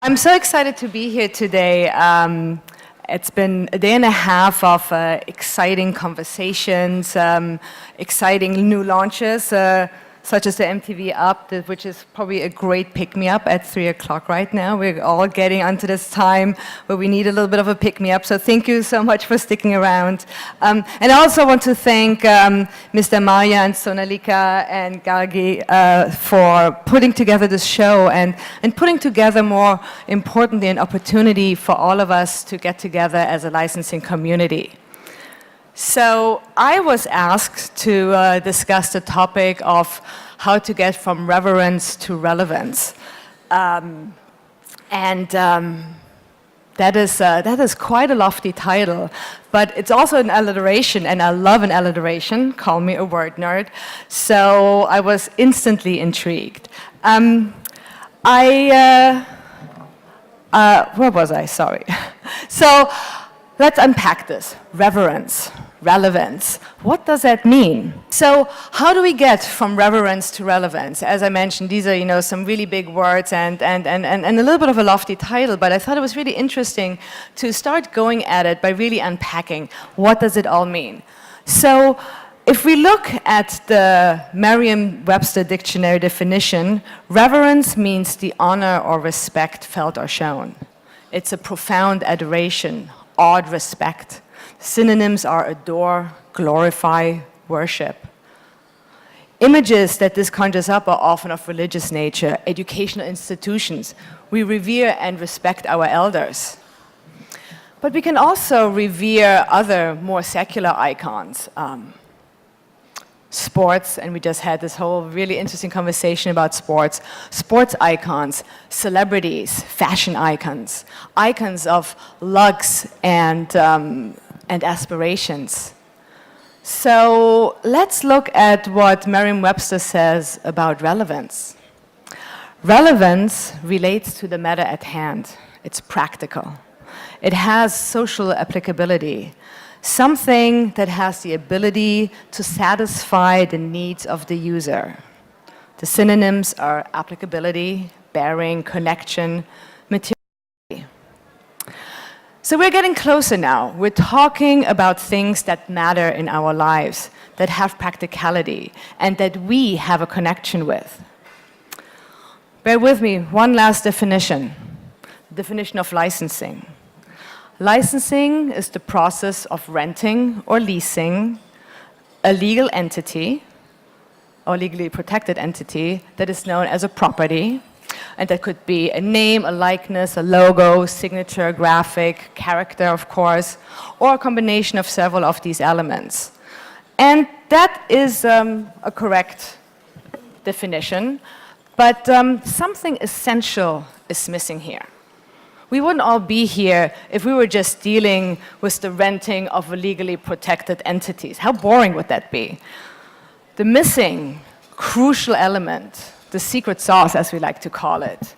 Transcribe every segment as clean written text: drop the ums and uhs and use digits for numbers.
I'm so excited to be here today. It's been a day and a half of exciting conversations, exciting new launches, such as the MTV Up, which is probably a great pick-me-up at 3 o'clock right now. We're all getting onto this time where we need a little bit of a pick-me-up, so thank you so much for sticking around. And I also want to thank Mr. Maya and Sonalika and Gargi for putting together this show and putting together, more importantly, an opportunity for all of us to get together as a licensing community. So I was asked to discuss the topic of how to get from reverence to relevance. That is quite a lofty title, but it's also an alliteration, and I love an alliteration. Call me a word nerd. So I was instantly intrigued. Where was I? Sorry. So let's unpack this. Reverence, relevance. What does that mean? So how do we get from reverence to relevance? As I mentioned, these are, some really big words and a little bit of a lofty title, but I thought it was really interesting to start going at it by really unpacking what does it all mean. So if we look at the Merriam-Webster dictionary definition, reverence means the honor or respect felt or shown. It's a profound adoration, awed respect. Synonyms are adore, glorify, worship. Images that this conjures up are often of religious nature, educational institutions. We revere and respect our elders. But we can also revere other more secular icons. Sports, and we just had this whole really interesting conversation about sports. Sports icons, celebrities, fashion icons, icons of luxe and aspirations. So let's look at what Merriam-Webster says about relevance. Relevance relates to the matter at hand. It's practical. It has social applicability. Something that has the ability to satisfy the needs of the user. The synonyms are applicability, bearing, connection, materiality. So we're getting closer now. We're talking about things that matter in our lives, that have practicality, and that we have a connection with. Bear with me, one last definition. The definition of licensing. Licensing is the process of renting or leasing a legal entity or legally protected entity that is known as a property, and that could be a name, a likeness, a logo, signature, graphic, character, of course, or a combination of several of these elements. And that is a correct definition, but something essential is missing here. We wouldn't all be here if we were just dealing with the renting of legally protected entities. How boring would that be? The missing crucial element, the secret sauce as we like to call it,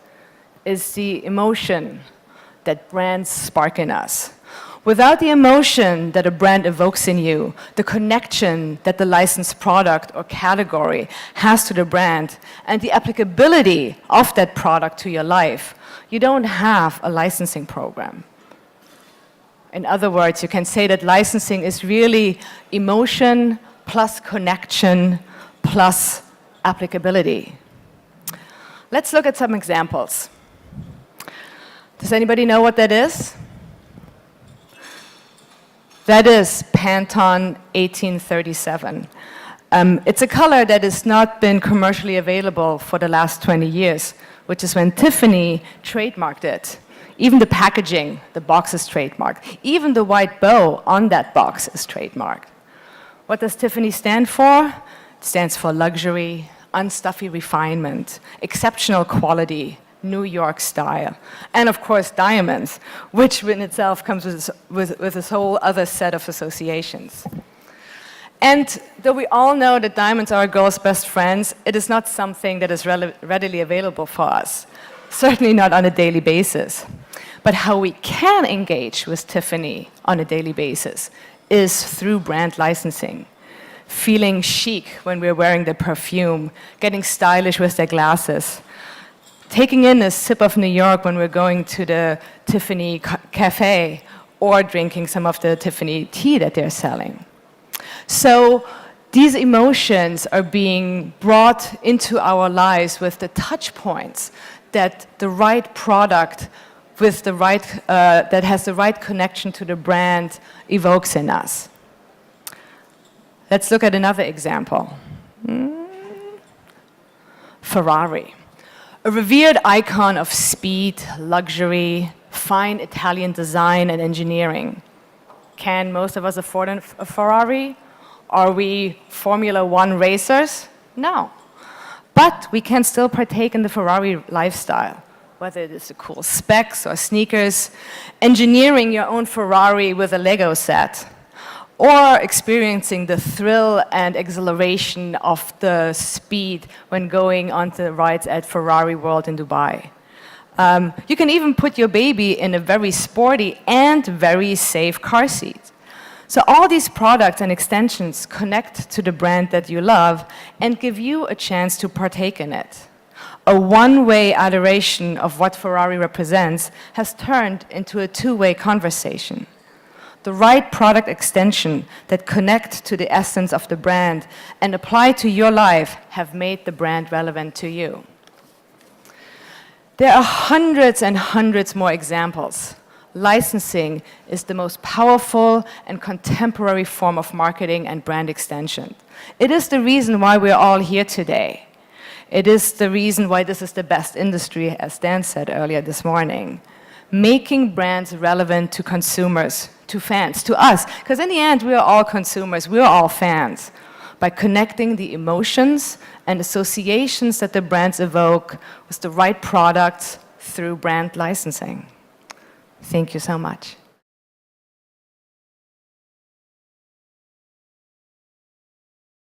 is the emotion that brands spark in us. Without the emotion that a brand evokes in you, the connection that the licensed product or category has to the brand, and the applicability of that product to your life, you don't have a licensing program. In other words, you can say that licensing is really emotion plus connection plus applicability. Let's look at some examples. Does anybody know what that is? That is Pantone 1837. It's a color that has not been commercially available for the last 20 years, which is when Tiffany trademarked it. Even the packaging, the box is trademarked. Even the white bow on that box is trademarked. What does Tiffany stand for? It stands for luxury, unstuffy refinement, exceptional quality, New York style, and of course diamonds, which in itself comes with this whole other set of associations. And though we all know that diamonds are a girl's best friends, it is not something that is readily available for us, certainly not on a daily basis. But how we can engage with Tiffany on a daily basis is through brand licensing. Feeling chic when we're wearing their perfume, getting stylish with their glasses, taking in a sip of New York when we're going to the Tiffany cafe or drinking some of the Tiffany tea that they're selling. So these emotions are being brought into our lives with the touch points that the right product with the right, that has the right connection to the brand evokes in us. Let's look at another example. Ferrari, a revered icon of speed, luxury, fine Italian design and engineering. Can most of us afford a Ferrari? Are we Formula One racers? No. But we can still partake in the Ferrari lifestyle, whether it is the cool specs or sneakers, engineering your own Ferrari with a Lego set, or experiencing the thrill and exhilaration of the speed when going on the rides at Ferrari World in Dubai. You can even put your baby in a very sporty and very safe car seat. So all these products and extensions connect to the brand that you love and give you a chance to partake in it. A one-way adoration of what Ferrari represents has turned into a two-way conversation. The right product extension that connect to the essence of the brand and apply to your life have made the brand relevant to you. There are hundreds and hundreds more examples. Licensing is the most powerful and contemporary form of marketing and brand extension. It is the reason why we're all here today. It is the reason why this is the best industry, as Dan said earlier this morning. Making brands relevant to consumers, to fans, to us. Because in the end, we are all consumers, we are all fans. By connecting the emotions and associations that the brands evoke with the right products through brand licensing. Thank you so much.